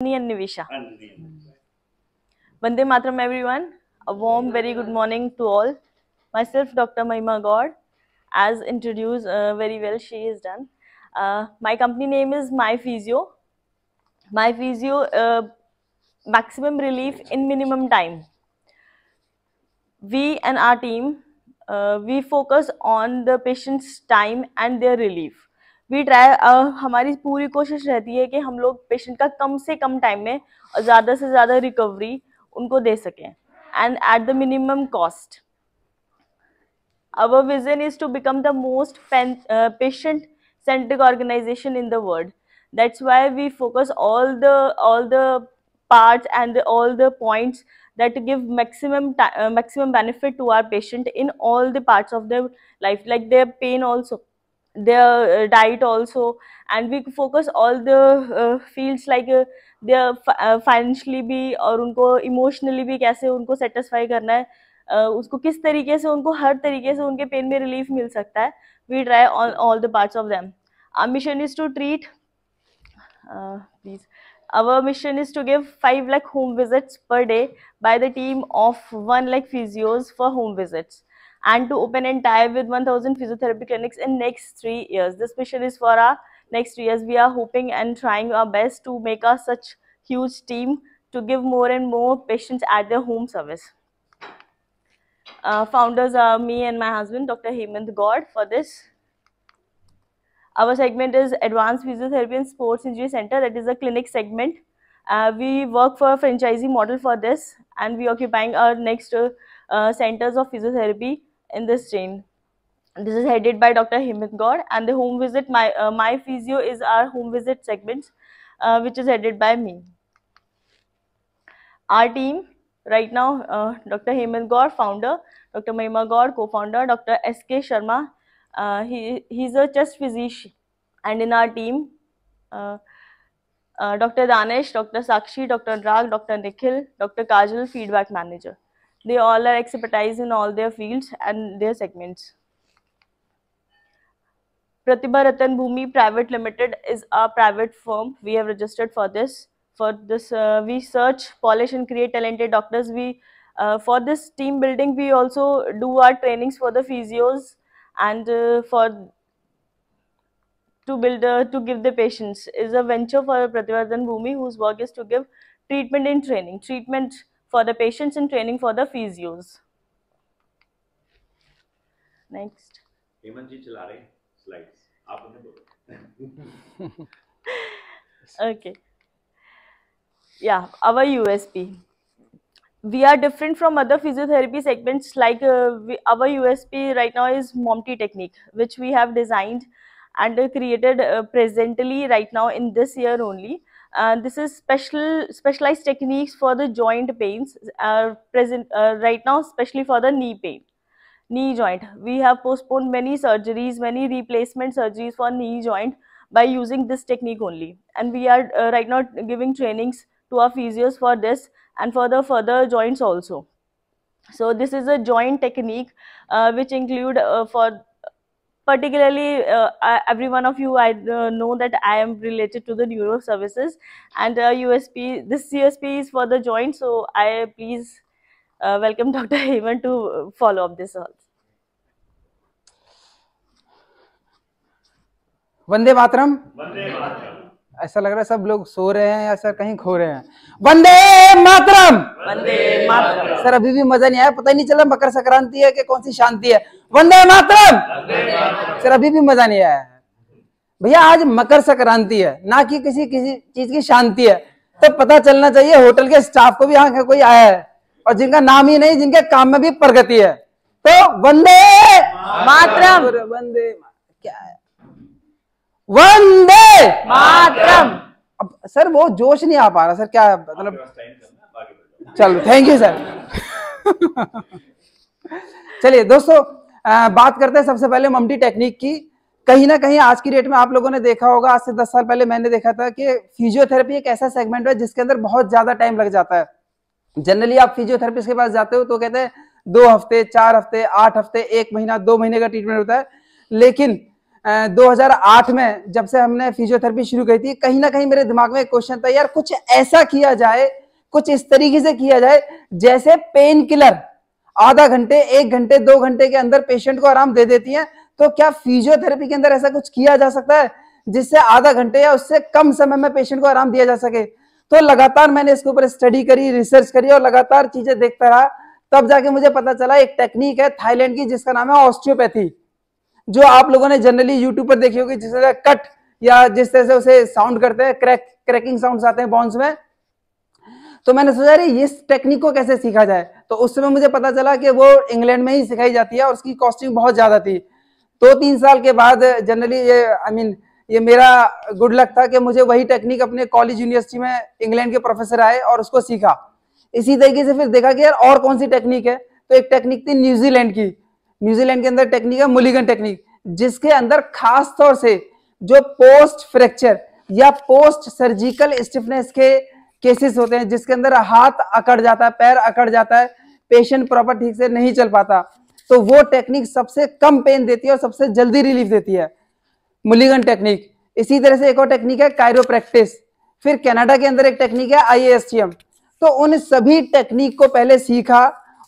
And Nivisha. Vande Mataram, everyone. A warm, very good morning to all. Myself, Dr. Mahima God, as introduced very well, she is done. My company name is My Physio. My Physio, maximum relief in minimum time. We and our team, we focus on the patient's time and their relief. We try हमारी पूरी कोशिश रहती है कि हम लोग patient का कम से कम टाइम में और ज़्यादा से ज़्यादा रिकवरी उनको दे सकें and at the minimum cost. Our vision is to become the most patient-centric organization in the world. That's why we focus all the parts and all the points that give maximum benefit to our patient in all the parts of their life, like their pain also, their diet also, and we focus all the fields like their financially भी और उनको emotionally भी कैसे उनको satisfy करना है, उसको किस तरीके से उनको हर तरीके से उनके पेन में रिलीफ मिल सकता है. We try on all the parts of them. Our mission is to treat please. Our mission is to give 5 lakh home visits per day by the team of 1 lakh physios for home visits, and to open and tie with 1000 physiotherapy clinics in next 3 years. This mission is for our next 3 years. We are hoping and trying our best to make us such huge team to give more and more patients at their home service. Founders are me and my husband, Dr. Hemant God, for this. Our segment is Advanced Physiotherapy and Sports Injury Center. That is a clinic segment. We work for a franchisee model for this, and we are occupying our next centers of physiotherapy in this chain. This is headed by Dr. Hemant God, and the home visit, my Physio is our home visit segment, which is headed by me. Our team right now, Dr. Hemant God, founder, Dr. Mahima God, co-founder, Dr. S.K. Sharma, he's a chest physician, and in our team, Dr. Danesh, Dr. Sakshi, Dr. Rag, Dr. Nikhil, Dr. Kajal, feedback manager. They all are expertise in all their fields and their segments. Pratibha Ratan Bhumi Private Limited is our private firm. We have registered for this. For this, we search, polish, and create talented doctors. We for this team building, we also do our trainings for the physios and to give the patients. Is a venture for Pratibha Ratan Bhumi, whose work is to give treatment and training, treatment for the patients and training for the physios. Next. Hemant जी चला रहे हैं slides, आप उन्हें बोलो. Okay. Yeah, our USP. We are different from other physiotherapy segments. Like our USP right now is MOMT technique, which we have designed and created presently right now in this year only. This is specialized techniques for the joint pains present right now, especially for the knee pain. Knee joint. We have postponed many surgeries, many replacement surgeries for knee joint by using this technique only. And we are right now giving trainings to our physios for this and for the further joints also. So this is a joint technique which include for particularly every one of you, I know that I am related to the neuro services, and USP, this USP is for the joint. So I please welcome Dr. Hemant to follow up this also. Vande Mataram. ऐसा लग रहा है सब लोग सो रहे हैं या sir कहीं खो रहे हैं. वंदे मातरम. वंदे मातरम. सर अभी भी मजा नहीं आया, पता ही नहीं चला मकर संक्रांति है कि कौन सी शांति है. वंदे मातरम. सर अभी भी मजा नहीं आया. भैया आज मकर संक्रांति है, ना कि किसी चीज की शांति है. तो पता चलना चाहिए होटल के स्टाफ को भी यहाँ कोई आया है और जिनका नाम ही नहीं, जिनके काम में भी प्रगति है. तो वंदे मातरम. वंदे क्या है, वंदे मातरम. अब सर वो जोश नहीं आ पा रहा सर, क्या मतलब. चलो थैंक यू सर. चलिए दोस्तों, बात करते हैं सबसे पहले ममटी टेक्निक की. कहीं ना कहीं आज की डेट में आप लोगों ने देखा होगा, आज से 10 साल पहले मैंने देखा था कि फिजियोथेरेपी एक ऐसा सेगमेंट है जिसके अंदर बहुत ज्यादा टाइम लग जाता है. जनरली आप फिजियोथेरेपिस्ट के पास जाते हो तो कहते हैं 2 हफ्ते, 4 हफ्ते, 8 हफ्ते, 1 महीना, 2 महीने का ट्रीटमेंट होता है. लेकिन 2008 में जब से हमने फिजियोथेरेपी शुरू की थी, कहीं ना कहीं मेरे दिमाग में एक क्वेश्चन था, यार कुछ ऐसा किया जाए, कुछ इस तरीके से किया जाए जैसे पेन किलर आधा घंटे, 1 घंटे, 2 घंटे के अंदर पेशेंट को आराम दे देती है, तो क्या फिजियोथेरेपी के अंदर ऐसा कुछ किया जा सकता है जिससे आधा घंटे या उससे कम समय में पेशेंट को आराम दिया जा सके। तो लगातार मैंने इसके ऊपर स्टडी करी, रिसर्च करी और लगातार चीजें देखता रहा, तब जाके मुझे पता चला एक टेक्निक है थाईलैंड की जिसका नाम है ऑस्टियोपैथी, जो आप लोगों ने जनरली यूट्यूब पर देखी होगी, जिस तरह कट या जिस तरह से उसे साउंड करते हैं, क्रैकिंग साउंड्स आते हैं बोन्स में। तो मैंने सोचा अरे इस टेक्निक को कैसे सीखा जाए, तो उस समय मुझे पता चला कि वो इंग्लैंड में ही सिखाई जाती है और उसकी कॉस्टिंग बहुत ज्यादा थी। 2-3 साल के बाद जनरली ये मेरा गुड लक था कि मुझे वही टेक्निक अपने कॉलेज यूनिवर्सिटी में इंग्लैंड के प्रोफेसर आए और उसको सीखा। इसी तरीके से फिर देखा कि यार और कौन सी टेक्निक है, तो एक टेक्निक थी न्यूजीलैंड की। न्यूजीलैंड के अंदर टेक्निक है मुलिगन टेक्निक, जिसके अंदर खास तौर से जो पोस्ट फ्रैक्चर या पोस्ट सर्जिकल स्टिफनेस के केसेस होते हैं, जिसके अंदर हाथ अकड़ जाता है, पैर अकड़ जाता है, पेशेंट प्रॉपर ठीक से नहीं चल पाता, तो वो टेक्निक सबसे कम पेन देती है और सबसे जल्दी रिलीफ देती है, मुलिगन टेक्निक। इसी तरह से एक और टेक्निक है कायरोप्रैक्टिस। फिर कनाडा के अंदर एक टेक्निक है IASTM। तो उन सभी टेक्निक को पहले सीखा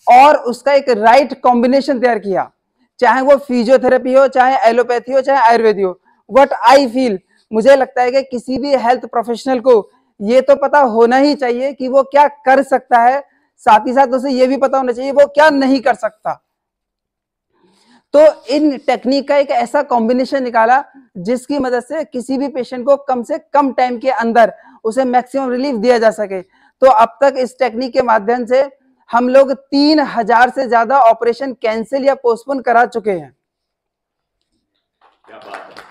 और उसका एक राइट कॉम्बिनेशन तैयार किया, चाहे वो फिजियोथेरेपी हो, चाहे एलोपैथी हो, चाहे आयुर्वेद हो। व्हाट आई फील, मुझे लगता है कि किसी भी हेल्थ प्रोफेशनल को ये तो पता होना ही चाहिए कि वो क्या कर सकता है, साथ ही साथ उसे ये भी पता होना चाहिए वो क्या नहीं कर सकता। तो इन टेक्निक का एक ऐसा कॉम्बिनेशन निकाला जिसकी मदद से किसी भी पेशेंट को कम से कम टाइम के अंदर उसे मैक्सिमम रिलीफ दिया जा सके। तो अब तक इस टेक्निक के माध्यम से हम लोग 3000 से ज्यादा ऑपरेशन कैंसिल या पोस्टपोन करा चुके हैं। क्या बात है।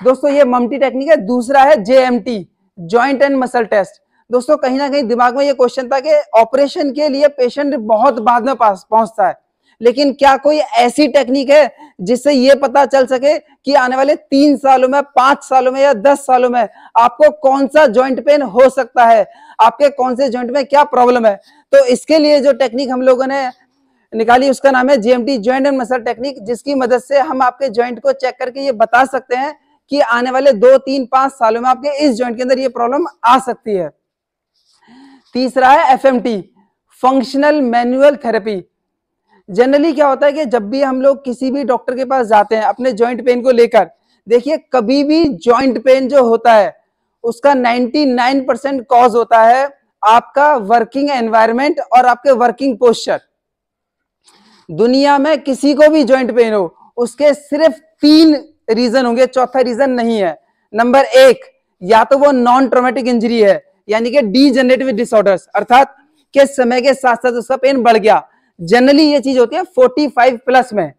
दोस्तों ये ममटी टेक्निक है। दूसरा है JMT, joint and muscle test. दोस्तों कहीं ना कहीं दिमाग में ये क्वेश्चन था कि ऑपरेशन के लिए पेशेंट बहुत बाद में पास पहुंचता है, लेकिन क्या कोई ऐसी टेक्निक है जिससे ये पता चल सके कि आने वाले 3 सालों में, 5 सालों में या 10 सालों में आपको कौन सा जॉइंट पेन हो सकता है, आपके कौन से जॉइंट में क्या प्रॉब्लम है। तो इसके लिए जो टेक्निक हम लोगों ने निकाली उसका नाम है JMT, joint and muscle technique, जिसकी मदद से हम आपके जॉइंट को चेक करके ये बता सकते हैं कि आने वाले 2, 3, 5 सालों में आपके इस जॉइंट के अंदर ये प्रॉब्लम आ सकती है। तीसरा है FMT, functional manual therapy. Generally क्या होता है कि जब भी हम लोग किसी भी डॉक्टर के पास जाते हैं अपने जॉइंट पेन को लेकर, देखिए कभी भी जॉइंट पेन जो होता है उसका 99% कॉज होता है आपका वर्किंग एनवायरनमेंट और आपके वर्किंग पोस्चर। दुनिया में किसी को भी जॉइंट पेन हो उसके सिर्फ 3 रीजन होंगे, चौथा रीजन नहीं है। नंबर 1, या तो वो नॉन ट्रॉमेटिक इंजरी है, यानी कि डीजनरेटिव डिसऑर्डर्स, अर्थात के समय के साथ साथ उसका पेन बढ़ गया। जनरली ये चीज होती है 45 प्लस में,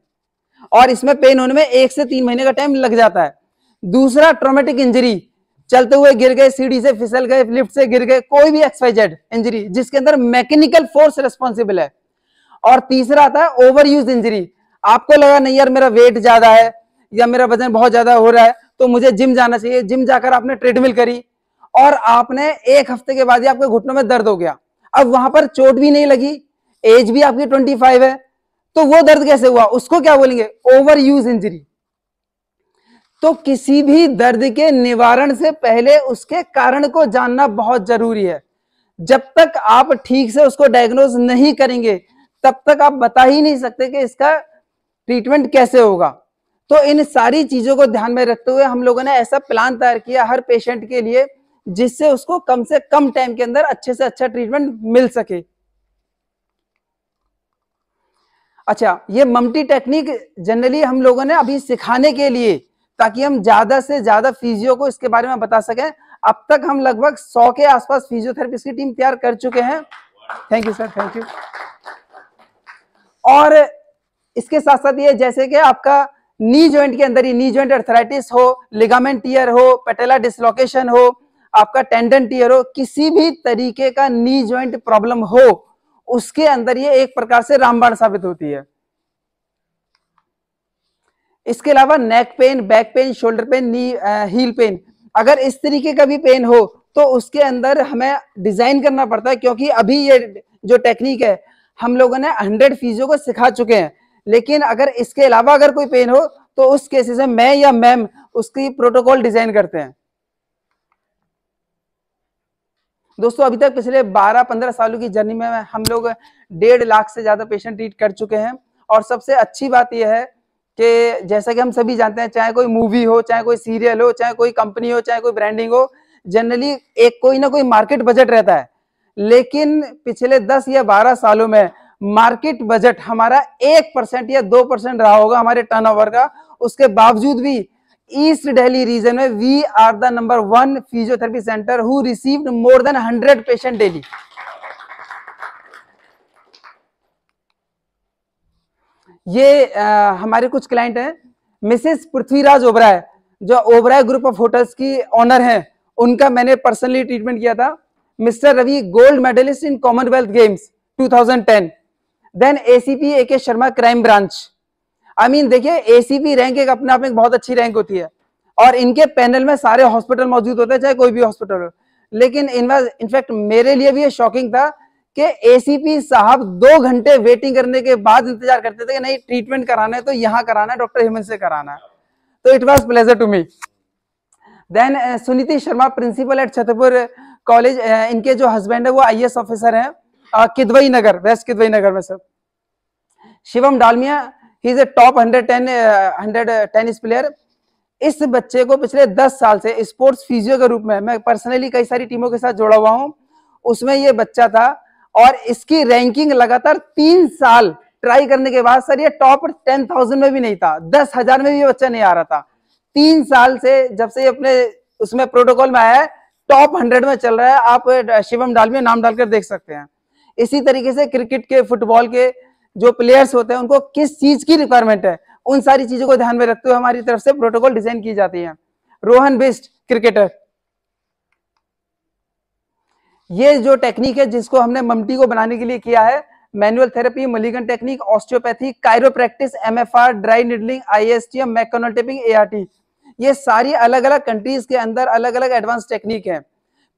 और इसमें पेन होने में 1 से 3 महीने का टाइम लग जाता है। दूसरा ट्रॉमेटिक इंजरी, चलते हुए गिर गए, सीढ़ी से फिसल गए, लिफ्ट से गिर गए, कोई भी XYZ इंजरी जिसके अंदर मैकेनिकल फोर्स रिस्पॉन्सिबल है। और तीसरा आता है ओवर यूज इंजरी, आपको लगा नहीं यार मेरा वेट ज्यादा है या मेरा वजन बहुत ज्यादा हो रहा है तो मुझे जिम जाना चाहिए, जिम जाकर आपने ट्रेडमिल करी और आपने 1 हफ्ते के बाद ही आपके घुटनों में दर्द हो गया। अब वहां पर चोट भी नहीं लगी, एज भी आपकी 25 है, तो वो दर्द कैसे हुआ, उसको क्या बोलेंगे, ओवर यूज इंजरी। तो किसी भी दर्द के निवारण से पहले उसके कारण को जानना बहुत जरूरी है। जब तक आप ठीक से उसको डायग्नोज नहीं करेंगे तब तक आप बता ही नहीं सकते कि इसका ट्रीटमेंट कैसे होगा। तो इन सारी चीजों को ध्यान में रखते हुए हम लोगों ने ऐसा प्लान तैयार किया हर पेशेंट के लिए जिससे उसको कम से कम टाइम के अंदर अच्छे से अच्छा ट्रीटमेंट मिल सके। अच्छा, ये ममटी टेक्निक जनरली हम लोगों ने अभी सिखाने के लिए, ताकि हम ज्यादा से ज्यादा फिजियो को इसके बारे में बता सकें। अब तक हम लगभग 100 के आसपास फिजियोथेरेपिस्ट की टीम तैयार कर चुके हैं। Thank you sir, thank you. और इसके साथ साथ ये जैसे कि आपका नी जॉइंट के अंदर ही नी जॉइंट अर्थराइटिस हो, लिगामेंट टियर हो, पैटेला डिसलोकेशन हो, आपका टेंडन टियर हो, किसी भी तरीके का नी जॉइंट प्रॉब्लम हो, उसके अंदर ये एक प्रकार से रामबाण साबित होती है। इसके अलावा neck pain, back pain, shoulder pain, knee heel pain, अगर इस तरीके का भी पेन हो तो उसके अंदर हमें डिजाइन करना पड़ता है, क्योंकि अभी ये जो टेक्निक है हम लोगों ने 100 फिजियो को सिखा चुके हैं, लेकिन अगर इसके अलावा अगर कोई पेन हो तो उस केसेस में मैं या मैम उसकी प्रोटोकॉल डिजाइन करते हैं। दोस्तों अभी तक पिछले 12-15 सालों की जर्नी में हम लोग 1.5 लाख से ज्यादा पेशेंट ट्रीट कर चुके हैं। और सबसे अच्छी बात यह है कि जैसा कि हम सभी जानते हैं, चाहे कोई मूवी हो, चाहे कोई सीरियल हो, चाहे कोई कंपनी हो, चाहे कोई ब्रांडिंग हो, जनरली एक कोई ना कोई मार्केट बजट रहता है। लेकिन पिछले 10 या 12 सालों में मार्केट बजट हमारा 1% या 2% रहा होगा हमारे टर्नओवर का। उसके बावजूद भी ईस्ट दिल्ली रीजन में we are the number 1 physiotherapy centre who received more than 100 patient daily. ये हमारे कुछ क्लाइंट हैं। मिसेस पृथ्वीराज ओबराय, जो ओबराय ग्रुप ऑफ होटल्स की ऑनर हैं, उनका मैंने पर्सनली ट्रीटमेंट किया था। Mister Ravi, gold medalist in Commonwealth Games 2010। Then ACP A K Sharma, crime branch. देखिए एसीपी रैंक एक अपने आप में बहुत अच्छी रैंक होती है और इनके पैनल में सारे हॉस्पिटल मौजूद होते हैं, चाहे कोई भी हॉस्पिटल हो। लेकिन इनफैक्ट मेरे लिए भी ये शॉकिंग था कि एसीपी साहब 2 घंटे वेटिंग करने के बाद इंतजार करते थे कि नहीं ट्रीटमेंट कराना है तो यहाँ कराना है, डॉक्टर हेमंत से कराना है। तो it was pleasure to me. Then Suniti Sharma, principal at Chhatarpur college. इनके जो हस्बैंड है वो आईएएस ऑफिसर हैं, किदवई नगर, वेस्ट किदवई नगर में sir. Shivam Dalmia, he is a top 100 tennis player. इस बच्चे को पिछले 10 साल से स्पोर्ट्स फिजियो के रूप में मैं पर्सनली कई सारी टीमों के साथ जोड़ा हुआ हूं, उसमें ये बच्चा था और इसकी रैंकिंग लगातार 3 साल ट्राई करने के बाद सर ये टॉप 10,000 में भी नहीं था, 10,000 में भी ये बच्चा नहीं आ रहा था। 3 साल से जब से ये अपने उसमें प्रोटोकॉल में आया है, टॉप 100 में चल रहा है। आप शिवम डालमिया नाम डालकर देख सकते हैं। इसी तरीके से क्रिकेट के, फुटबॉल के जो प्लेयर्स होते हैं उनको किस चीज की रिक्वायरमेंट है, उन सारी चीजों को ध्यान में रखते हुए हमारी तरफ से प्रोटोकॉल डिजाइन की जाती है। रोहन बिस्ट, क्रिकेटर। ये जो टेक्निक है जिसको हमने ममटी को बनाने के लिए किया है, manual therapy, Mulligan technique, osteopathy, chiropractic, MFR, dry needling, ISTM, mechanical taping, ART, ये सारी अलग अलग कंट्रीज के अंदर अलग अलग एडवांस टेक्निक है।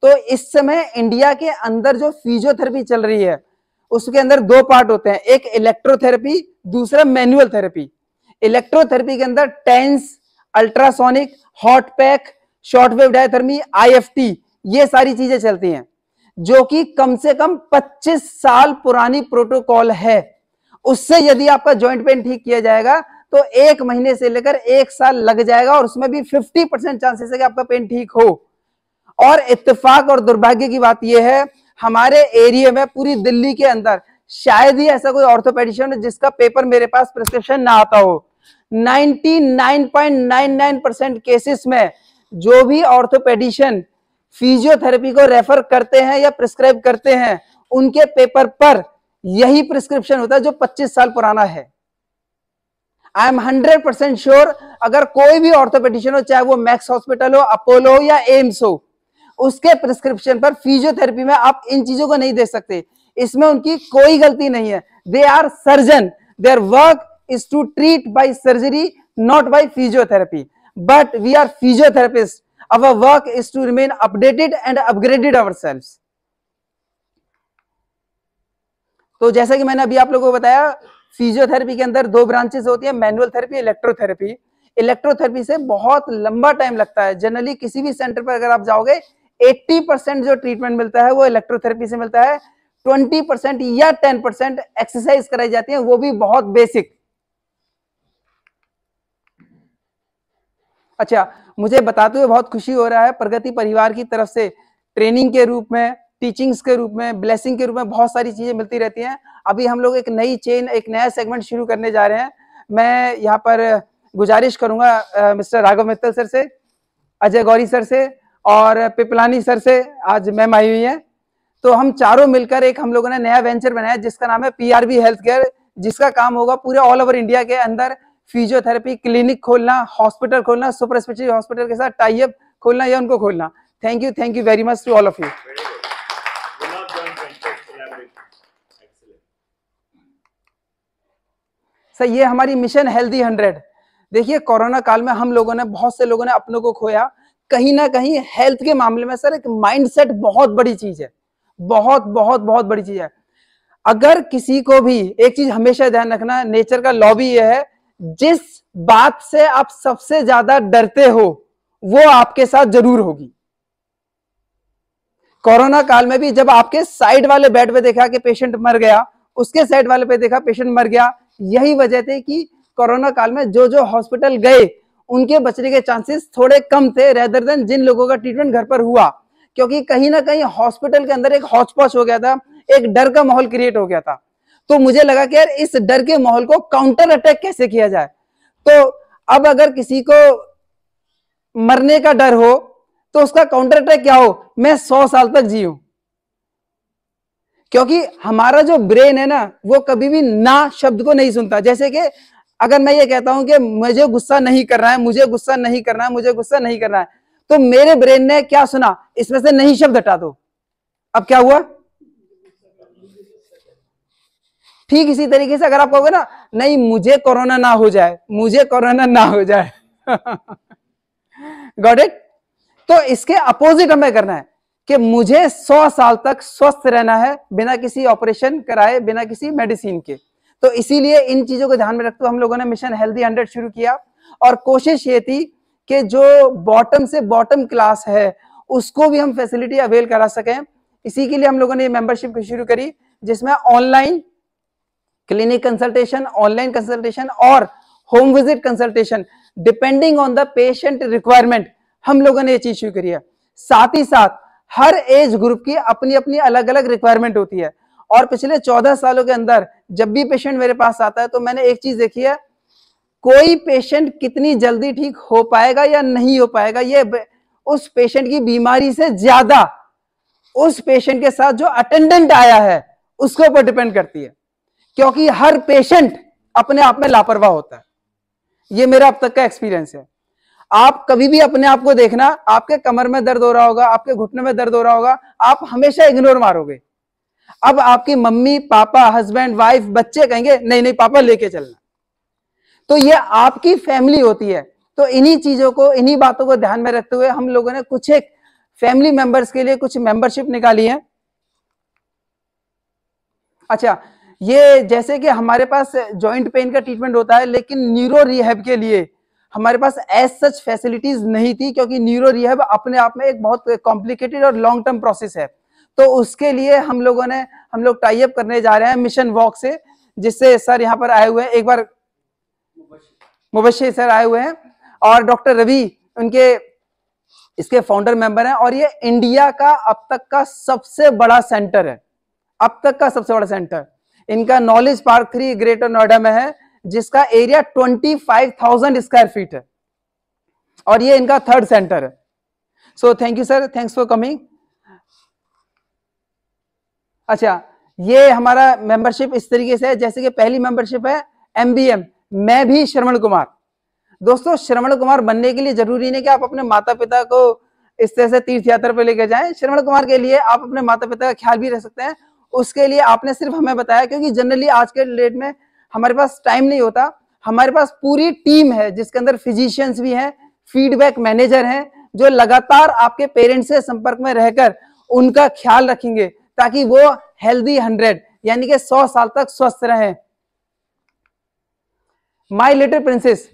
तो इस समय इंडिया के अंदर जो फिजियोथेरेपी चल रही है उसके अंदर 2 पार्ट होते हैं, एक इलेक्ट्रोथेरेपी, दूसरा मैनुअल थेरेपी। इलेक्ट्रोथेरेपी के अंदर TENS, ultrasonic, hot pack, short wave diathermy, IFT, ये सारी चीजें चलती हैं, जो कि कम से कम 25 साल पुरानी प्रोटोकॉल है। उससे यदि आपका जॉइंट पेन ठीक किया जाएगा तो 1 महीने से लेकर 1 साल लग जाएगा और उसमें भी 50% चांसेस है कि आपका पेन ठीक हो। और इत्तेफाक और दुर्भाग्य की बात यह है, हमारे एरिया में पूरी दिल्ली के अंदर शायद ही ऐसा कोई ऑर्थोपेडिशियन जिसका पेपर मेरे पास प्रिस्क्रिप्शन ना आता हो। 99.99% केसेस में जो भी ऑर्थोपेडिशियन फिजियोथेरेपी को रेफर करते हैं या प्रिस्क्राइब करते हैं, उनके पेपर पर यही प्रिस्क्रिप्शन होता है जो 25 साल पुराना है। आई एम 100% श्योर, अगर कोई भी ऑर्थोपेडिशियन हो, चाहे वो मैक्स हॉस्पिटल हो, अपोलो हो या एम्स हो, उसके प्रिस्क्रिप्शन पर फिजियोथेरेपी में आप इन चीजों को नहीं देख सकते। इसमें उनकी कोई गलती नहीं है। They are surgeon, their work is to treat by surgery, not by physiotherapy. But we are physiotherapist, our work is to remain updated and upgraded ourselves. तो जैसा कि मैंने अभी आप लोगों को बताया, फिजियोथेरेपी के अंदर 2 ब्रांचेस होती है, मैनुअल थेरेपी, इलेक्ट्रोथेरेपी। इलेक्ट्रोथेरेपी से बहुत लंबा टाइम लगता है। जनरली किसी भी सेंटर पर अगर आप जाओगे, 80% जो ट्रीटमेंट मिलता है वो इलेक्ट्रोथेरेपी से मिलता है। 20% या 10% एक्सरसाइज कराई जाती है, वो भी बहुत बेसिक। अच्छा, मुझे बताते हुए बहुत खुशी हो रहा है, प्रगति परिवार की तरफ से ट्रेनिंग के रूप में, टीचिंग्स के रूप में, ब्लेसिंग के रूप में बहुत सारी चीजें मिलती रहती हैं। अभी हम लोग एक नई चेन, एक नया सेगमेंट शुरू करने जा रहे हैं। मैं यहाँ पर गुजारिश करूंगा मिस्टर राघव मित्तल सर से, अजय गौरी सर से और पिपलानी सर से, आज मैम आई हुई है। तो हम चारों मिलकर एक हम लोगों ने नया वेंचर बनाया जिसका नाम है पीआरबी हेल्थ केयर, जिसका काम होगा पूरे ऑल ओवर इंडिया के अंदर फिजियोथेरेपी क्लिनिक खोलना, हॉस्पिटल खोलना, सुपर स्पेशलिटी हॉस्पिटल के साथ टाई अप खोलना या उनको खोलना। Thank you very much to all of you. Sir, ये हमारी मिशन हेल्दी 100। देखिए, कोरोना काल में हम लोगों ने, बहुत से लोगों ने अपनों को खोया। कहीं ना कहीं हेल्थ के मामले में सर एक माइंडसेट बहुत बड़ी चीज है, बहुत बहुत बहुत बड़ी चीज है। अगर किसी को भी एक चीज हमेशा ध्यान रखना, नेचर का लॉ भी यह है, जिस बात से आप सबसे ज्यादा डरते हो वो आपके साथ जरूर होगी। कोरोना काल में भी जब आपके साइड वाले बेड पे देखा कि पेशेंट मर गया, उसके साइड वाले पे देखा पेशेंट मर गया, यही वजह थी कि कोरोना काल में जो जो हॉस्पिटल गए उनके बचने के चांसेस थोड़े कम थे रेदर देन जिन लोगों का ट्रीटमेंट घर पर हुआ, क्योंकि कहीं ना कहीं हॉस्पिटल के अंदर एक हौच-पौच हो गया था, एक डर का माहौल क्रिएट हो गया था। तो मुझे लगा कि यार इस डर के माहौल को काउंटर अटैक कैसे किया जाए। तो अब अगर किसी को मरने का डर हो तो उसका काउंटर अटैक क्या हो, मैं 100 साल तक जीऊं। क्योंकि हमारा जो ब्रेन है ना वो कभी भी ना शब्द को नहीं सुनता। जैसे कि अगर मैं ये कहता हूं कि मुझे गुस्सा नहीं करना है, मुझे गुस्सा नहीं करना है, मुझे गुस्सा नहीं करना है, तो मेरे ब्रेन ने क्या सुना, इसमें से नहीं शब्द हटा दो। अब क्या हुआ? ठीक इसी तरीके से अगर आप कहोगे ना, नहीं मुझे कोरोना ना हो जाए, मुझे कोरोना ना हो जाए गॉट इट? तो इसके अपोजिट हमें करना है कि मुझे 100 साल तक स्वस्थ रहना है बिना किसी ऑपरेशन कराए, बिना किसी मेडिसिन के। तो इसीलिए इन चीजों को ध्यान में रखते हुए हम लोगों ने मिशन हेल्दी 100 शुरू किया, और कोशिश ये थी कि जो बॉटम से बॉटम क्लास है उसको भी हम फैसिलिटी अवेल करा सकें। इसी के लिए हम लोगों ने ये मेंबरशिप शुरू करी, जिसमें online clinic consultation, online consultation और home visit consultation depending on the patient requirement हम लोगों ने ये चीज शुरू करी है। साथ ही साथ हर एज ग्रुप की अपनी अपनी अलग अलग रिक्वायरमेंट होती है, और पिछले 14 सालों के अंदर जब भी पेशेंट मेरे पास आता है तो मैंने एक चीज देखी है, कोई पेशेंट कितनी जल्दी ठीक हो पाएगा या नहीं हो पाएगा ये उस पेशेंट की बीमारी से ज्यादा उस पेशेंट के साथ जो अटेंडेंट आया है उसके ऊपर डिपेंड करती है, क्योंकि हर पेशेंट अपने आप में लापरवाह होता है। ये मेरा अब तक का एक्सपीरियंस है। आप कभी भी अपने आप को देखना, आपके कमर में दर्द हो रहा होगा, आपके घुटने में दर्द हो रहा होगा, आप हमेशा इग्नोर मारोगे। अब आपकी मम्मी पापा, हस्बैंड वाइफ, बच्चे कहेंगे नहीं नहीं पापा लेके चलना। तो ये आपकी फैमिली होती है। तो इन्हीं चीजों को, इन्हीं बातों को ध्यान में रखते हुए हम लोगों ने कुछ एक फैमिली मेंबर्स के लिए कुछ मेंबरशिप निकाली है। अच्छा, ये जैसे कि हमारे पास जॉइंट पेन का ट्रीटमेंट होता है, लेकिन न्यूरो रिहैब के लिए हमारे पास एज सच फैसिलिटीज नहीं थी, क्योंकि न्यूरो रिहैब अपने आप में एक बहुत कॉम्प्लिकेटेड और लॉन्ग टर्म प्रोसेस है। तो उसके लिए हम लोग टाई अप करने जा रहे हैं मिशन वॉक से, जिससे सर यहाँ पर आए हुए हैं, एक बार मुबश्शिर सर आए हुए हैं, और डॉक्टर रवि उनके इसके फाउंडर मेंबर हैं। और ये इंडिया का अब तक का सबसे बड़ा सेंटर है, अब तक का सबसे बड़ा सेंटर। इनका नॉलेज पार्क 3 ग्रेटर नोएडा में है, जिसका एरिया 25,000 स्क्वायर फीट है, और ये इनका 3rd सेंटर है। So thank you sir, thanks for coming. अच्छा, ये हमारा मेंबरशिप इस तरीके से है, जैसे कि पहली मेंबरशिप है MBM, मैं भी श्रवण कुमार। दोस्तों, श्रवण कुमार बनने के लिए जरूरी नहीं कि आप अपने माता पिता को इस तरह से तीर्थ यात्रा पे लेकर जाएं। श्रवण कुमार के लिए आप अपने माता पिता का ख्याल भी रख सकते हैं। उसके लिए आपने सिर्फ हमें बताया, क्योंकि जनरली आज के डेट में हमारे पास टाइम नहीं होता। हमारे पास पूरी टीम है जिसके अंदर फिजिशियंस भी हैं, फीडबैक मैनेजर हैं, जो लगातार आपके पेरेंट्स से संपर्क में रहकर उनका ख्याल रखेंगे, ताकि वो हेल्दी 100 यानी कि 100 साल तक स्वस्थ रहें। माई लिटिल प्रिंसेस,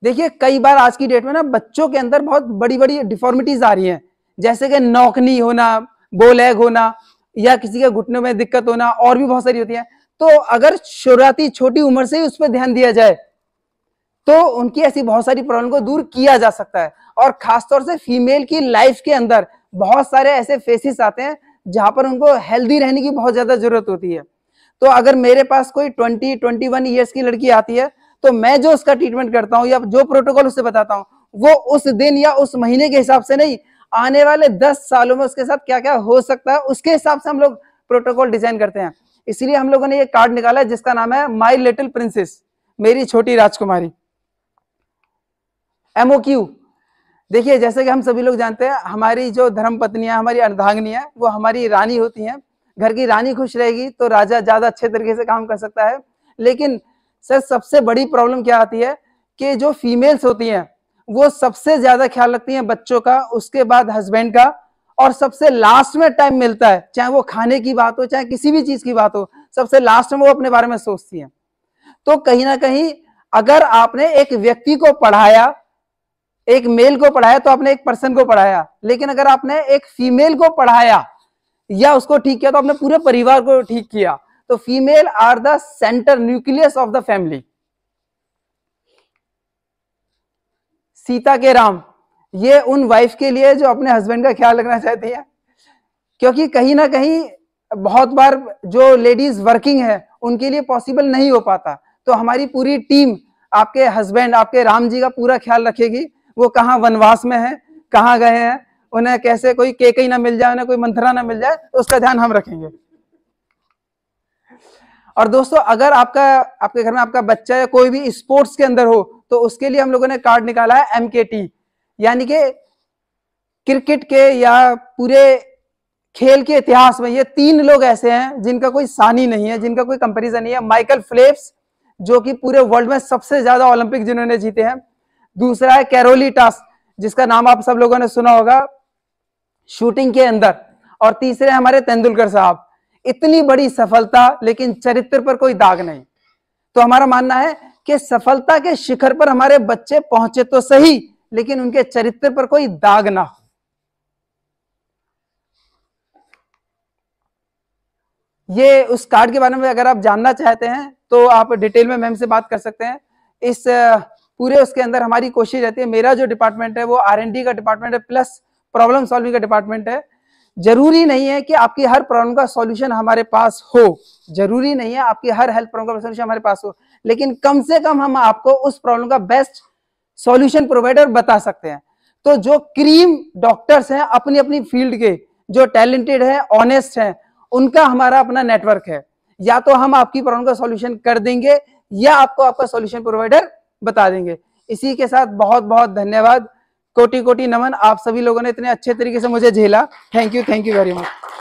देखिए कई बार आज की डेट में ना बच्चों के अंदर बहुत बड़ी बड़ी डिफॉर्मिटीज आ रही हैं, जैसे कि नौकनी होना, बोलैग होना, या किसी के घुटनों में दिक्कत होना, और भी बहुत सारी होती है। तो अगर शुरुआती छोटी उम्र से ही उस पर ध्यान दिया जाए तो उनकी ऐसी बहुत सारी प्रॉब्लम को दूर किया जा सकता है। और खासतौर से फीमेल की लाइफ के अंदर बहुत सारे ऐसे फेसेस आते हैं जहां पर उनको हेल्दी रहने की बहुत ज्यादा जरूरत होती है। तो अगर मेरे पास कोई 20-21 ईयर्स की लड़की आती है, तो मैं जो उसका ट्रीटमेंट करता हूं या जो प्रोटोकॉल उससे बताता हूं, वो उस दिन या उस महीने के हिसाब से नहीं, आने वाले 10 सालों में उसके साथ क्या क्या हो सकता है उसके हिसाब से हम लोग प्रोटोकॉल डिजाइन करते हैं। इसीलिए हम लोगों ने ये कार्ड निकाला है जिसका नाम है माई लिटिल प्रिंसेस, मेरी छोटी राजकुमारी। MOQ, देखिए जैसे कि हम सभी लोग जानते हैं, हमारी जो धर्म पत्नियां, हमारी अर्धांगिनियां, वो हमारी रानी होती हैं। घर की रानी खुश रहेगी तो राजा ज्यादा अच्छे तरीके से काम कर सकता है। लेकिन सर सबसे बड़ी प्रॉब्लम क्या आती है कि जो फीमेल्स होती हैं वो सबसे ज्यादा ख्याल रखती हैं बच्चों का, उसके बाद हस्बैंड का, और सबसे लास्ट में टाइम मिलता है, चाहे वो खाने की बात हो चाहे किसी भी चीज की बात हो, सबसे लास्ट में वो अपने बारे में सोचती है। तो कहीं ना कहीं अगर आपने एक व्यक्ति को पढ़ाया, एक मेल को पढ़ाया, तो आपने एक पर्सन को पढ़ाया, लेकिन अगर आपने एक फीमेल को पढ़ाया या उसको ठीक किया तो आपने पूरे परिवार को ठीक किया। तो female are the centre nucleus of the family. Sita के राम, ये उन वाइफ के लिए जो अपने हस्बैंड का ख्याल रखना चाहती है, क्योंकि कहीं ना कहीं बहुत बार जो लेडीज वर्किंग है उनके लिए पॉसिबल नहीं हो पाता, तो हमारी पूरी टीम आपके हस्बैंड, आपके राम जी का पूरा ख्याल रखेगी। वो कहाँ वनवास में है, कहाँ गए हैं, उन्हें कैसे कोई केकई ना मिल जाए, उन्हें कोई मंथरा ना मिल जाए, तो उसका ध्यान हम रखेंगे। और दोस्तों, अगर आपके घर में आपका बच्चा या कोई भी स्पोर्ट्स के अंदर हो, तो उसके लिए हम लोगों ने कार्ड निकाला है MKT, यानी कि क्रिकेट के या पूरे खेल के इतिहास में ये 3 लोग ऐसे हैं जिनका कोई सानी नहीं है, जिनका कोई कंपैरिजन नहीं है। माइकल फेल्प्स, जो कि पूरे वर्ल्ड में सबसे ज्यादा ओलंपिक जिन्होंने जीते हैं। दूसरा है कैरोलिटास, जिसका नाम आप सब लोगों ने सुना होगा शूटिंग के अंदर। और तीसरे हमारे तेंदुलकर साहब, इतनी बड़ी सफलता लेकिन चरित्र पर कोई दाग नहीं। तो हमारा मानना है कि सफलता के शिखर पर हमारे बच्चे पहुंचे तो सही, लेकिन उनके चरित्र पर कोई दाग ना हो। ये उस कार्ड के बारे में अगर आप जानना चाहते हैं तो आप डिटेल में मैम से बात कर सकते हैं। इस पूरे उसके अंदर हमारी कोशिश रहती है, मेरा जो डिपार्टमेंट है वो R&D का डिपार्टमेंट है प्लस प्रॉब्लम सॉल्विंग का डिपार्टमेंट है। जरूरी नहीं है कि आपकी हर प्रॉब्लम का सॉल्यूशन हमारे पास हो, जरूरी नहीं है आपकी हर हेल्थ प्रॉब्लम का सॉल्यूशन हमारे पास हो, लेकिन कम से कम हम आपको उस प्रॉब्लम का बेस्ट सॉल्यूशन प्रोवाइडर बता सकते हैं। तो जो क्रीम डॉक्टर्स हैं अपनी अपनी फील्ड के, जो टैलेंटेड है, ऑनेस्ट हैं, उनका हमारा अपना नेटवर्क है। या तो हम आपकी प्रॉब्लम का सॉल्यूशन कर देंगे या आपको आपका सॉल्यूशन प्रोवाइडर बता देंगे। इसी के साथ बहुत बहुत धन्यवाद, कोटि कोटि नमन। आप सभी लोगों ने इतने अच्छे तरीके से मुझे झेला। Thank you very much.